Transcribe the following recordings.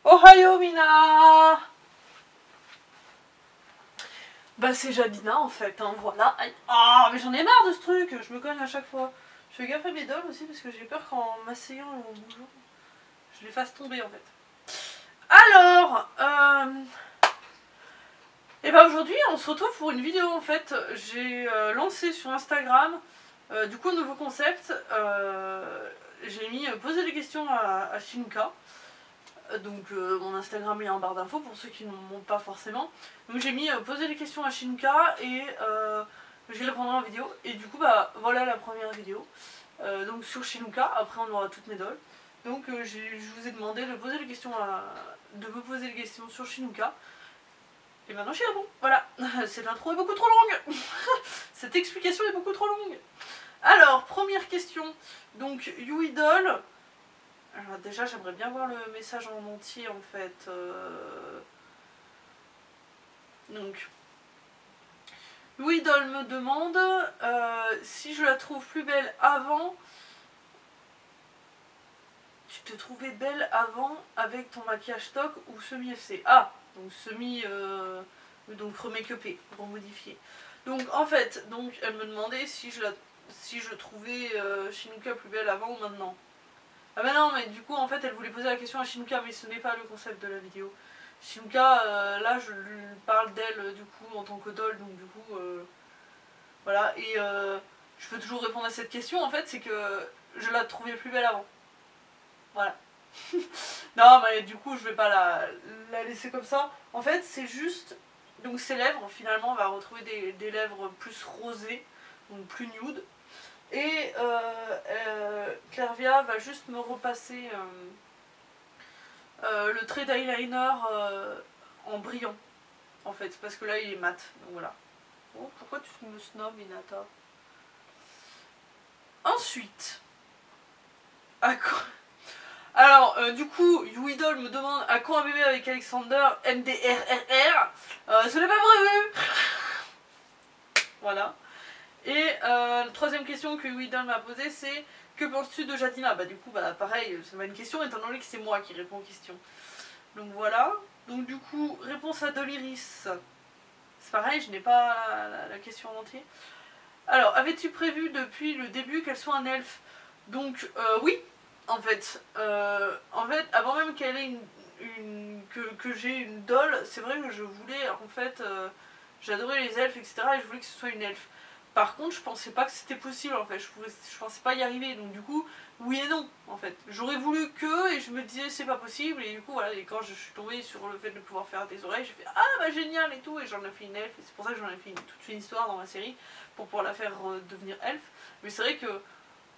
Ohayo Mina. Bah c'est Jadina en fait, hein, voilà. Ah mais j'en ai marre de ce truc, je me cogne à chaque fois. Je fais gaffe à mes dolls aussi parce que j'ai peur qu'en m'asseyant et en bougeant, je les fasse tomber en fait. Alors, et bah aujourd'hui on se retrouve pour une vidéo en fait. J'ai lancé sur Instagram du coup un nouveau concept. J'ai mis poser des questions à Shinuka. Donc mon Instagram est en barre d'infos pour ceux qui ne m'ont pas forcément. Donc j'ai mis poser des questions à Shinuka et j'y répondrai en vidéo. Et du coup bah voilà la première vidéo. Donc sur Shinuka, après on aura toutes mes dolls. Donc je vous ai demandé de me poser des questions sur Shinuka. Et maintenant j'y réponds. Voilà, cette intro est beaucoup trop longue. Cette explication est beaucoup trop longue. Alors, première question. Donc YouIdol. Alors déjà j'aimerais bien voir le message en entier en fait. Donc YouIdol me demande si je la trouve plus belle avant. Tu te trouvais belle avant avec ton maquillage stock ou semi-FC. Ah, donc semi... donc remake-upé, remodifié. Donc en fait, donc elle me demandait si je trouvais Shinuka plus belle avant ou maintenant. Ah bah non, mais du coup en fait elle voulait poser la question à Shinuka, mais ce n'est pas le concept de la vidéo. Shinuka, là je lui parle d'elle du coup en tant que doll, donc du coup voilà, et je peux toujours répondre à cette question en fait, c'est que je la trouvais plus belle avant. Voilà. Non mais du coup je vais pas la laisser comme ça. En fait c'est juste, donc ses lèvres finalement on va retrouver des lèvres plus rosées, donc plus nude. Et Clairvia va juste me repasser le trait d'eyeliner en brillant en fait, parce que là il est mat, donc voilà. Oh, pourquoi tu me snobs Hinata? Ensuite, à quoi... Alors, du coup, YouIdol me demande à quand un bébé avec Alexander MDRRR. Ce n'est pas prévu. Voilà. Et la troisième question que YouIdol m'a posée, c'est que penses-tu de Jadina? Bah du coup, bah pareil, c'est pas une question étant donné que c'est moi qui réponds aux questions. Donc voilà. Donc du coup, réponse à Doliris. C'est pareil, je n'ai pas la question en entier. Alors, avais-tu prévu depuis le début qu'elle soit un elfe? Donc oui. En fait, avant même qu'elle ait que j'ai une doll, c'est vrai que je voulais, en fait, j'adorais les elfes, etc. Et je voulais que ce soit une elfe. Par contre, je pensais pas que c'était possible, en fait. Je pensais pas y arriver. Donc du coup, oui et non, en fait. J'aurais voulu que, et je me disais c'est pas possible. Et du coup, voilà, et quand je suis tombée sur le fait de pouvoir faire des oreilles, j'ai fait ah bah génial et tout. Et j'en ai fait une elfe. Et c'est pour ça que j'en ai fait toute une histoire dans ma série, pour pouvoir la faire devenir elfe. Mais c'est vrai que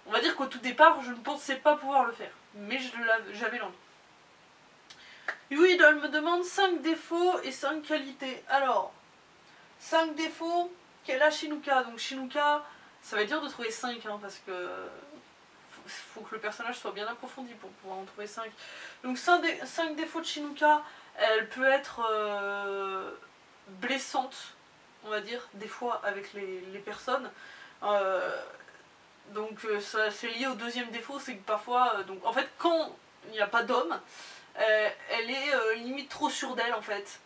on va dire qu'au tout départ, je ne pensais pas pouvoir le faire. Mais j'avais l'envie. YouIdol me demande 5 défauts et 5 qualités. Alors, 5 défauts, quelle a Shinuka? Donc Shinuka, ça va être dur de trouver 5, hein, parce que faut que le personnage soit bien approfondi pour pouvoir en trouver 5. Donc 5 défauts de Shinuka, elle peut être blessante, on va dire, des fois avec les personnes. Donc ça c'est lié au deuxième défaut, c'est que parfois, donc en fait quand il n'y a pas d'homme, elle est limite trop sûre d'elle en fait.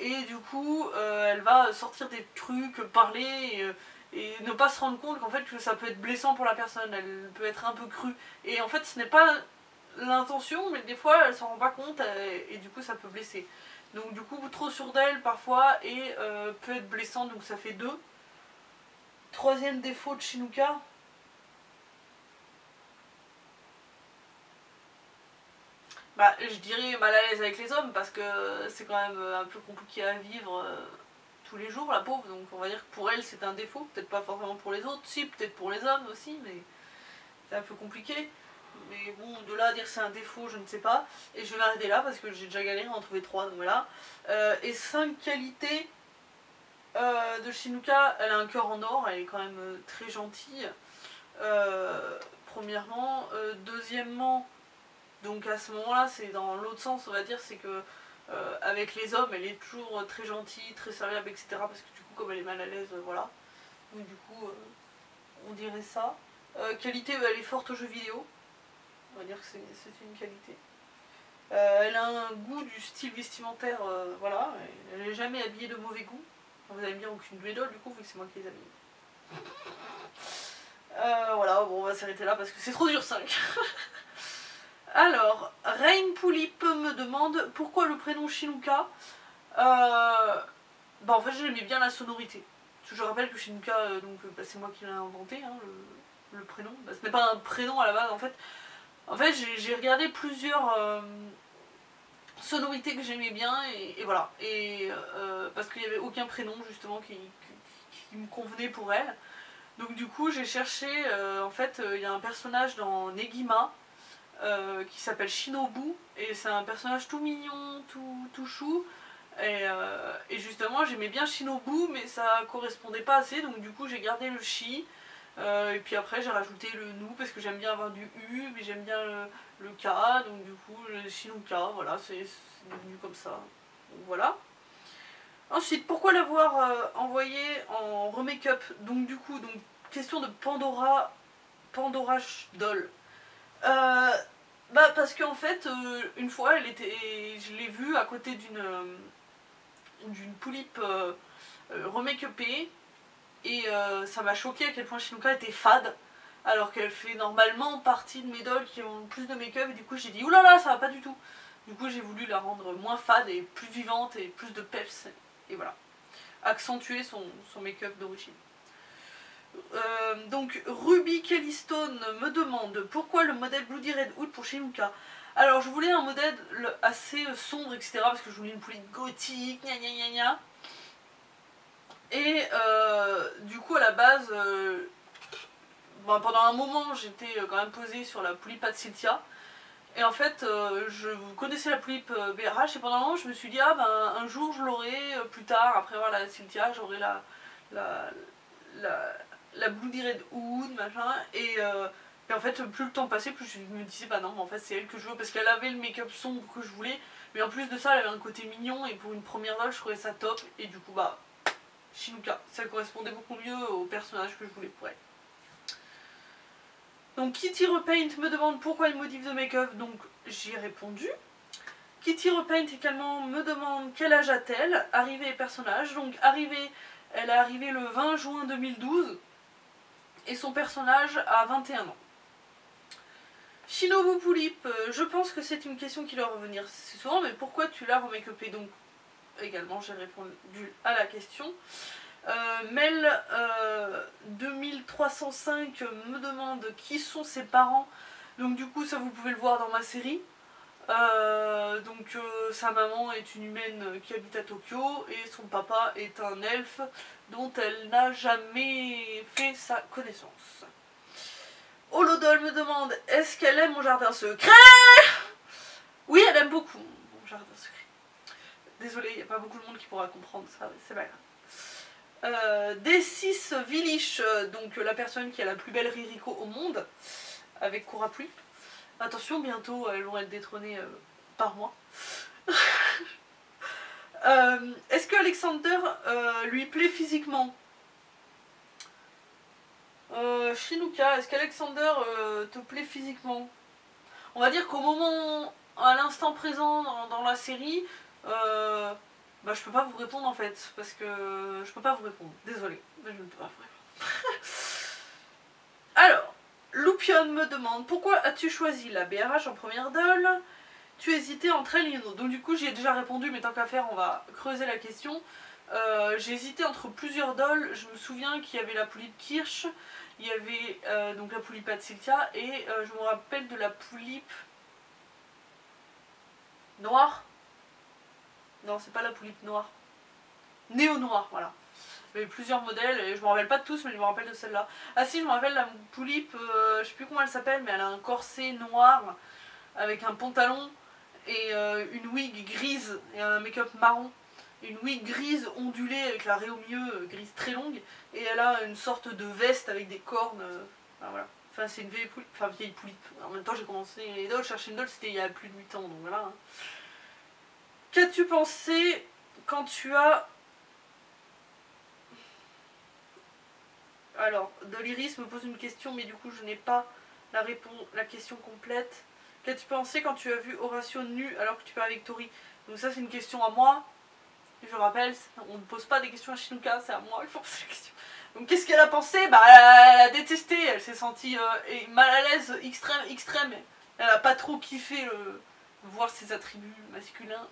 Et du coup elle va sortir des trucs, parler et ne pas se rendre compte qu'en fait que ça peut être blessant pour la personne, elle peut être un peu crue. Et en fait ce n'est pas l'intention, mais des fois elle s'en rend pas compte et du coup ça peut blesser. Donc du coup trop sûre d'elle parfois et peut être blessant, donc ça fait 2. Troisième défaut de Shinuka. Bah, je dirais mal à l'aise avec les hommes parce que c'est quand même un peu compliqué à vivre tous les jours, la pauvre. Donc on va dire que pour elle c'est un défaut, peut-être pas forcément pour les autres, si peut-être pour les hommes aussi, mais c'est un peu compliqué. Mais bon, de là à dire c'est un défaut, je ne sais pas. Et je vais m'arrêter là parce que j'ai déjà galéré à en trouver 3, donc voilà. Et 5 qualités de Shinuka, elle a un cœur en or, elle est quand même très gentille. Premièrement. Deuxièmement, donc à ce moment-là, c'est dans l'autre sens, on va dire, c'est que avec les hommes, elle est toujours très gentille, très serviable, etc. Parce que du coup, comme elle est mal à l'aise, voilà. Donc du coup, on dirait ça. Qualité, elle est forte aux jeux vidéo. On va dire que c'est une qualité. Elle a un goût du style vestimentaire, voilà. Elle n'est jamais habillée de mauvais goût. Enfin, vous allez me dire aucune de mes dolls, du coup, vu que c'est moi qui les habille. Voilà, bon, on va s'arrêter là parce que c'est trop dur 5. Alors, Rain Poulip me demande pourquoi le prénom Shinuka. Bah en fait j'aimais bien la sonorité. Je rappelle que Shinuka, c'est moi qui l'ai inventé, hein, le prénom. Bah, ce n'est pas un prénom à la base en fait. En fait j'ai regardé plusieurs sonorités que j'aimais bien et voilà. Et parce qu'il n'y avait aucun prénom justement qui me convenait pour elle. Donc du coup j'ai cherché, en fait il y a un personnage dans Negima qui s'appelle Shinobu et c'est un personnage tout mignon, tout chou. Et justement j'aimais bien Shinobu mais ça correspondait pas assez donc du coup j'ai gardé le Shi et puis après j'ai rajouté le Nu parce que j'aime bien avoir du U mais j'aime bien le K donc du coup le Shinuka, voilà c'est devenu comme ça, donc voilà. Ensuite pourquoi l'avoir envoyé en remake-up, donc du coup question de Pandora Doll. Bah parce qu'en fait une fois je l'ai vue à côté d'une poulipe remake-upée et ça m'a choqué à quel point Shinuka était fade alors qu'elle fait normalement partie de mes dolls qui ont plus de make-up et du coup j'ai dit oulala ça va pas du tout. Du coup j'ai voulu la rendre moins fade et plus vivante et plus de peps et voilà. Accentuer son make-up d'origine. Donc Ruby Kellystone me demande pourquoi le modèle Bloody Red Hood pour Shinuka. Alors je voulais un modèle assez sombre etc parce que je voulais une pouliche gothique gna gna gna gna. Et du coup à la base pendant un moment j'étais quand même posée sur la poulipe Patsiltia. Et en fait je connaissais la poulipe BRH et pendant un moment je me suis dit ah ben un jour je l'aurai plus tard après avoir la Siltia j'aurai la Bloody Red Hood machin et en fait plus le temps passait plus je me disais bah non mais en fait c'est elle que je veux parce qu'elle avait le make-up sombre que je voulais mais en plus de ça elle avait un côté mignon et pour une première doll je trouvais ça top et du coup bah Shinuka, ça correspondait beaucoup mieux au personnage que je voulais pour elle. Donc Kitty Repaint me demande pourquoi elle modifie de make-up, donc j'y ai répondu. Kitty Repaint également me demande quel âge a-t-elle, arrivée et personnage. Donc arrivée, elle est arrivée le 20 juin 2012 et son personnage a 21 ans. Shinobu Poulip, je pense que c'est une question qui doit revenir souvent, mais pourquoi tu l'as remake-upée? Donc également j'ai répondu à la question. Mel 2305 me demande qui sont ses parents, donc du coup ça vous pouvez le voir dans ma série. Sa maman est une humaine qui habite à Tokyo et son papa est un elfe dont elle n'a jamais fait sa connaissance. Holodol me demande est-ce qu'elle aime mon jardin secret? Oui, elle aime beaucoup mon jardin secret. Désolée, il n'y a pas beaucoup de monde qui pourra comprendre ça, c'est pas grave. D6 Vilish, donc la personne qui a la plus belle Ririko au monde, avec Kurapui. Attention, bientôt elles vont être détrônées par moi. Est-ce que Alexander lui plaît physiquement? Shinuka, est-ce qu'Alexander te plaît physiquement? On va dire qu'au moment, à l'instant présent dans la série, bah, je peux pas vous répondre en fait, parce que je peux pas vous répondre, désolée, mais je ne peux pas vous répondre. Alors, Loupion me demande pourquoi as-tu choisi la BRH en première doll? Tu hésitais entre elle et une autre. Donc du coup j'y ai déjà répondu, mais tant qu'à faire on va creuser la question. J'ai hésité entre plusieurs dolls, je me souviens qu'il y avait la poulipe Kirsch, il y avait donc la poulipe Atsiltia et je me rappelle de la poulipe noire. Non, c'est pas la poulipe noire. Néo-noir, voilà. Il y avait plusieurs modèles, et je me rappelle pas de tous, mais je me rappelle de celle-là. Ah si, je me rappelle la poulipe, je sais plus comment elle s'appelle, mais elle a un corset noir, avec un pantalon, et une wig grise, et un make-up marron. Une wig grise ondulée, avec la raie au milieu, grise très longue, et elle a une sorte de veste avec des cornes, enfin voilà. Enfin c'est une vieille poulipe, En même temps j'ai commencé les dolls, chercher une doll, c'était il y a plus de 8 ans, donc voilà. Hein. Qu'as-tu pensé quand tu as... Alors, Doliris me pose une question, mais du coup je n'ai pas la question complète. Qu'as-tu pensé quand tu as vu Horatio nu alors que tu parlais avec Tori? Donc ça c'est une question à moi. Je rappelle, on ne pose pas des questions à Shinuka, c'est à moi qu'il faut poser la question. Donc qu'est-ce qu'elle a pensé? Bah elle a détesté, elle s'est sentie mal à l'aise, extrême. Elle a pas trop kiffé voir ses attributs masculins.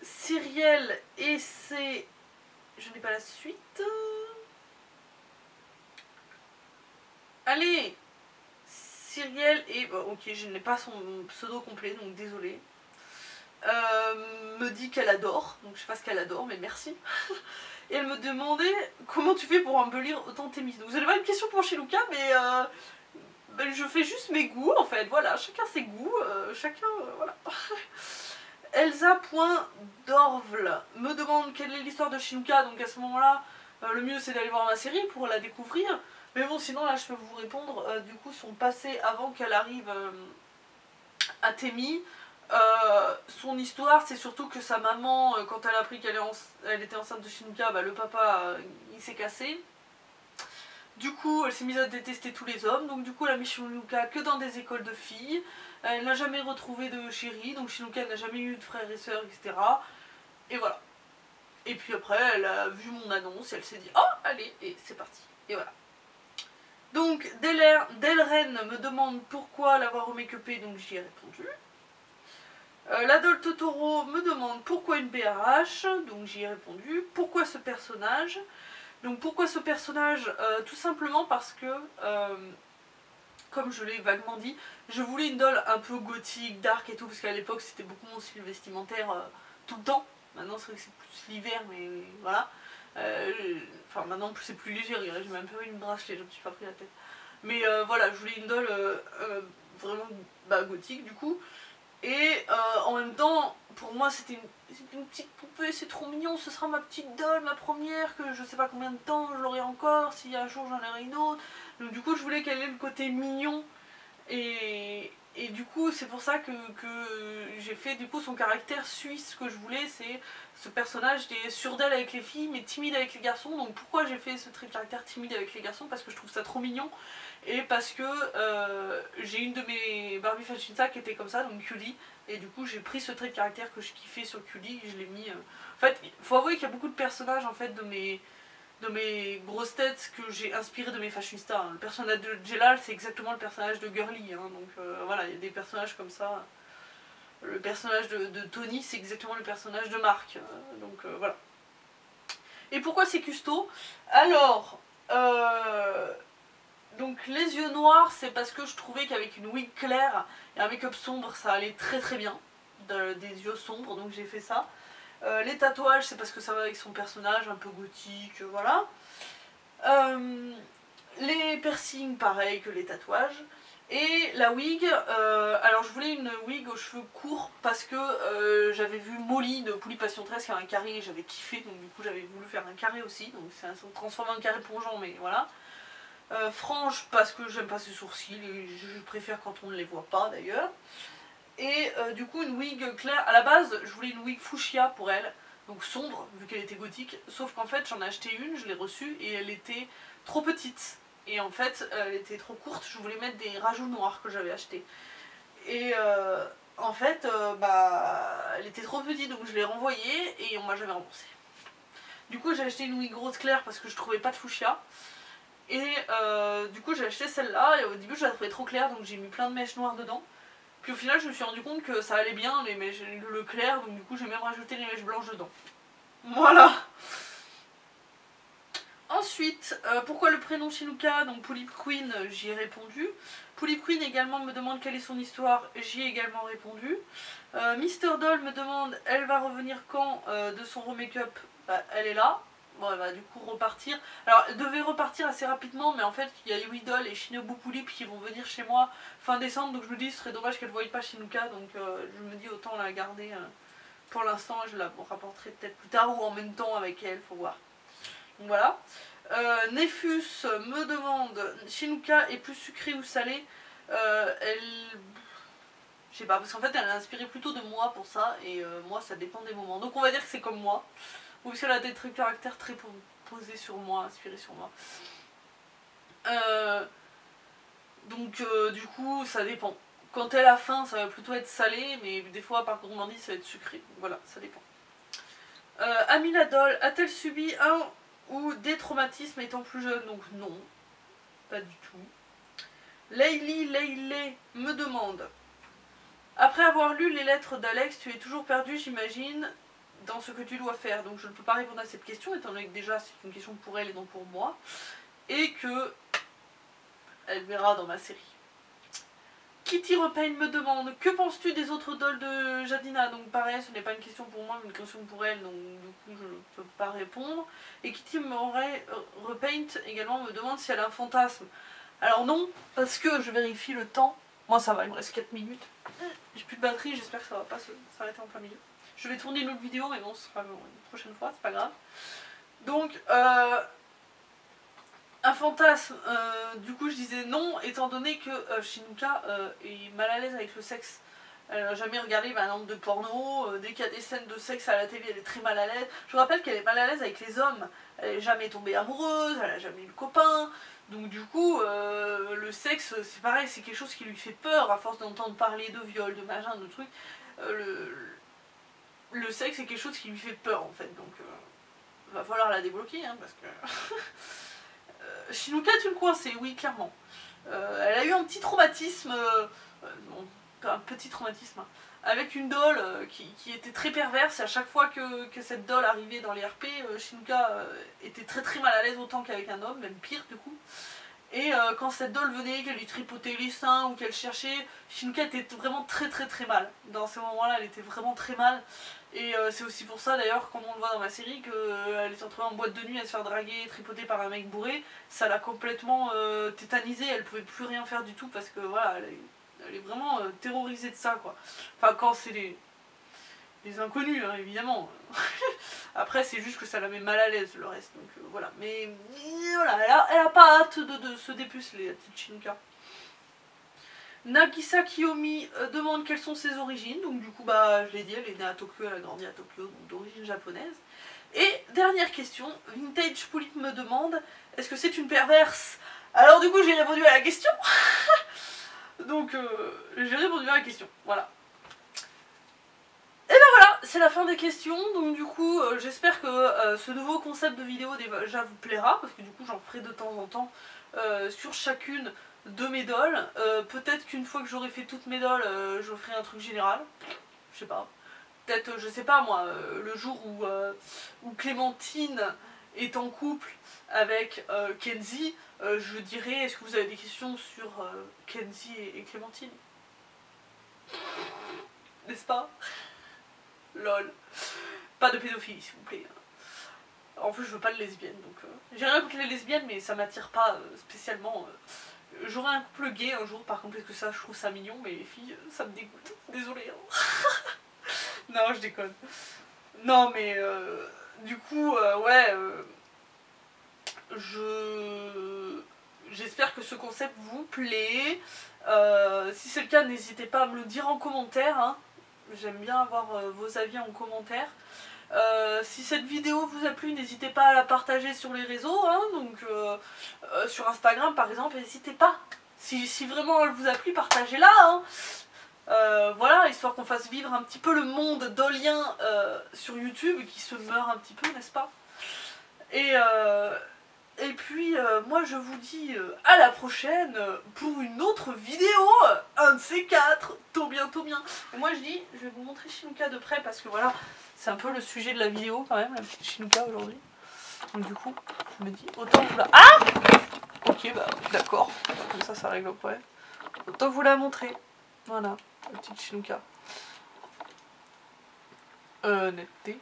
Cyrielle et c'est... Je n'ai pas la suite. Allez, Cyrielle et... Bon, ok, je n'ai pas son pseudo complet, donc désolé. Me dit qu'elle adore, donc je sais pas ce qu'elle adore, mais merci. Et elle me demandait comment tu fais pour embellir autant tes mises. Donc vous avez pas une question pour Shinuka, mais je fais juste mes goûts en fait, voilà, chacun ses goûts, chacun, voilà. Elsa.dorvle me demande quelle est l'histoire de Shinuka, donc à ce moment-là, le mieux c'est d'aller voir ma série pour la découvrir. Mais bon, sinon là je peux vous répondre, du coup son passé avant qu'elle arrive à Temi. Son histoire, c'est surtout que sa maman, quand elle a appris qu'elle était enceinte de Shinuka, bah, le papa il s'est cassé. Du coup, elle s'est mise à détester tous les hommes, donc du coup elle a mis Shinuka que dans des écoles de filles. Elle n'a jamais retrouvé de chéri, donc Shinuka n'a jamais eu de frères et sœurs, etc. Et voilà. Et puis après, elle a vu mon annonce et elle s'est dit oh, allez, et c'est parti. Et voilà. Donc, Delren me demande pourquoi l'avoir remake-upé, donc j'y ai répondu. L'Adol Totoro me demande pourquoi une BRH, donc j'y ai répondu. Pourquoi ce personnage? Donc pourquoi ce personnage? Tout simplement parce que, comme je l'ai vaguement dit, je voulais une doll un peu gothique, dark et tout, parce qu'à l'époque c'était beaucoup mon style vestimentaire tout le temps. Maintenant c'est vrai que c'est plus l'hiver, mais voilà. Enfin maintenant c'est plus léger, j'ai même pas eu une bracelet, je me suis pas pris la tête. Mais voilà, je voulais une doll vraiment gothique du coup. Et en même temps, pour moi c'était une petite poupée, c'est trop mignon, ce sera ma petite doll, ma première, que je sais pas combien de temps je l'aurai encore, si un jour j'en aurai une autre. Donc du coup je voulais qu'elle ait le côté mignon. Et du coup c'est pour ça que j'ai fait du coup son caractère suisse. Ce que je voulais, c'est ce personnage qui est sûr d'elle avec les filles mais timide avec les garçons. Donc pourquoi j'ai fait ce trait de caractère timide avec les garçons? Parce que je trouve ça trop mignon. Et parce que j'ai une de mes Barbie Fashionista qui était comme ça, donc Culie. Et du coup j'ai pris ce trait de caractère que je kiffais sur Culie et je l'ai mis... En fait, il faut avouer qu'il y a beaucoup de personnages en fait de mes grosses têtes que j'ai inspiré de mes fashionistas. Le personnage de Jelal, c'est exactement le personnage de Girly, hein, donc voilà, il y a des personnages comme ça. Le personnage de Tony, c'est exactement le personnage de Marc, donc voilà. Et pourquoi c'est custo? Alors, donc les yeux noirs, c'est parce que je trouvais qu'avec une wig claire et un make-up sombre, ça allait très très bien, des yeux sombres, donc j'ai fait ça. Les tatouages, c'est parce que ça va avec son personnage, un peu gothique, voilà. Les piercings, pareil que les tatouages. Et la wig, alors je voulais une wig aux cheveux courts parce que j'avais vu Molly de Poulie Passion 13 qui a un carré et j'avais kiffé, donc du coup j'avais voulu faire un carré aussi, donc c'est transformé en carré plongeant, mais voilà. Frange parce que j'aime pas ses sourcils et je préfère quand on ne les voit pas d'ailleurs. Et du coup une wig claire, à la base je voulais une wig fuchsia pour elle, donc sombre vu qu'elle était gothique, sauf qu'en fait j'en ai acheté une, je l'ai reçue et elle était trop petite. Et en fait elle était trop courte, je voulais mettre des rajouts noirs que j'avais achetés. Et en fait elle était trop petite donc je l'ai renvoyée et on m'a jamais remboursé. Du coup j'ai acheté une wig rose claire parce que je trouvais pas de fuchsia. Et du coup j'ai acheté celle-là et au début je la trouvais trop claire donc j'ai mis plein de mèches noires dedans. Puis au final je me suis rendu compte que ça allait bien les mèches, le clair, donc du coup j'ai même rajouté les mèches blanches dedans. Voilà. Ensuite, pourquoi le prénom Shinuka? Donc Polyp Queen, j'y ai répondu. Polyp Queen également me demande quelle est son histoire, j'y ai également répondu. Mister Doll me demande elle va revenir quand de son remake-up? Elle est là. Bon, elle va du coup repartir. Alors, elle devait repartir assez rapidement, mais en fait, il y a Idol et Shinobu Poulip qui vont venir chez moi fin décembre, donc je me dis ce serait dommage qu'elle ne voie pas Shinuka, donc je me dis autant la garder pour l'instant, je la rapporterai peut-être plus tard ou en même temps avec elle, faut voir. Donc voilà. Nefus me demande Shinuka est plus sucrée ou salée? Elle... Je sais pas, parce qu'en fait, elle est inspirée plutôt de moi pour ça, et moi, ça dépend des moments. Donc on va dire que c'est comme moi. Ou parce qu'elle a des traits de caractère très posés sur moi, inspirés sur moi. Donc du coup ça dépend. Quand elle a faim ça va plutôt être salé, mais des fois par gourmandise ça va être sucré. Donc, voilà, ça dépend. Amina Doll a-t-elle subi un ou des traumatismes étant plus jeune? Donc non, pas du tout. Leili me demande: après avoir lu les lettres d'Alex, tu es toujours perdu, j'imagine, dans ce que tu dois faire. Donc je ne peux pas répondre à cette question, étant donné que déjà c'est une question pour elle et non pour moi. Et que elle verra dans ma série. Kitty Repain me demande: que penses-tu des autres dolls de Jadina? Donc pareil, ce n'est pas une question pour moi, mais une question pour elle, donc du coup je ne peux pas répondre. Et Kitty Repaint également me demande si elle a un fantasme. Alors non, parce que je vérifie le temps. Moi ça va, il me reste 4 minutes. J'ai plus de batterie, j'espère que ça va pas s'arrêter en plein milieu. Je vais tourner une autre vidéo, mais bon, ce sera une prochaine fois, c'est pas grave. Donc, un fantasme, du coup je disais non, étant donné que Shinuka est mal à l'aise avec le sexe. Elle n'a jamais regardé un nombre de porno, dès qu'il y a des scènes de sexe à la télé, elle est très mal à l'aise. Je vous rappelle qu'elle est mal à l'aise avec les hommes, elle n'est jamais tombée amoureuse, elle n'a jamais eu de copain. Donc du coup, le sexe, c'est pareil, c'est quelque chose qui lui fait peur, à force d'entendre parler de viol, de machin, de trucs. Le sexe, c'est quelque chose qui lui fait peur, en fait, donc va falloir la débloquer, hein, parce que... Shinuka, tu le coinçais, oui, clairement. Elle a eu un petit traumatisme, bon, un petit traumatisme, hein, avec une doll qui était très perverse. Et à chaque fois que cette doll arrivait dans les RP, Shinuka était très très mal à l'aise, autant qu'avec un homme, même pire du coup. Et quand cette doll venait, qu'elle lui tripotait les seins ou qu'elle cherchait, Shinuka était vraiment très très très mal. Dans ces moments-là, elle était vraiment très mal. Et c'est aussi pour ça d'ailleurs, comme on le voit dans ma série, qu'elle est retrouvée en boîte de nuit à se faire draguer, tripoter par un mec bourré. Ça l'a complètement tétanisée, elle pouvait plus rien faire du tout parce que voilà, elle est vraiment terrorisée de ça, quoi. Enfin, quand c'est les inconnus, hein, évidemment. Après, c'est juste que ça la met mal à l'aise, le reste. Donc voilà. Mais voilà, elle a pas hâte de se dépuceler, la petite Shinuka. Nagisa Kiyomi demande quelles sont ses origines. Donc du coup, bah, je l'ai dit, elle est née à Tokyo, elle a grandi à Tokyo, donc d'origine japonaise. Et dernière question, Vintage Poulip me demande: est-ce que c'est une perverse? Alors du coup, j'ai répondu à la question. Donc j'ai répondu à la question, voilà. Et ben voilà, c'est la fin des questions. Donc du coup, j'espère que ce nouveau concept de vidéo déjà vous plaira, parce que du coup j'en ferai de temps en temps sur chacune de mes dolls. Peut-être qu'une fois que j'aurai fait toutes mes dolls, je ferai un truc général. Je sais pas. Peut-être, je sais pas moi, le jour où Clémentine est en couple avec Kenzie, je dirais: est-ce que vous avez des questions sur Kenzie et Clémentine? N'est-ce pas? Lol. Pas de pédophilie, s'il vous plaît. En plus, je veux pas de lesbienne, donc... j'ai rien contre les lesbiennes, mais ça m'attire pas spécialement. J'aurai un couple gay un jour, par contre, parce que ça, je trouve ça mignon, mais les filles, ça me dégoûte. Désolée. Hein. Non, je déconne. Non, mais... du coup, ouais... J'espère que ce concept vous plaît. Si c'est le cas, n'hésitez pas à me le dire en commentaire, hein. J'aime bien avoir vos avis en commentaire. Si cette vidéo vous a plu, n'hésitez pas à la partager sur les réseaux, hein, donc sur Instagram par exemple, n'hésitez pas. Si vraiment elle vous a plu, partagez-la. Hein. Voilà, histoire qu'on fasse vivre un petit peu le monde dollien sur YouTube, qui se meurt un petit peu, n'est-ce pas? Et puis, moi je vous dis à la prochaine pour une autre vidéo, un de ces quatre, tôt bien. Et moi je dis, je vais vous montrer Shinuka de près parce que voilà, c'est un peu le sujet de la vidéo quand même, la petite Shinuka aujourd'hui. Donc du coup, je me dis, autant vous la... Ah! Ok, bah d'accord, comme ça règle le problème. Autant vous la montrer. Voilà, la petite Shinuka. Netteté.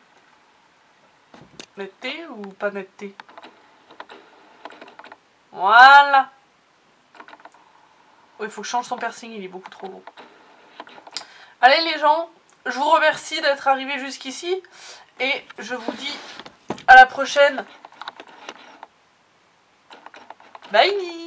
Netteté ou pas netteté? Voilà. Oh, il faut que je change son piercing, il est beaucoup trop gros. Allez les gens, je vous remercie d'être arrivés jusqu'ici. Et je vous dis à la prochaine. Bye.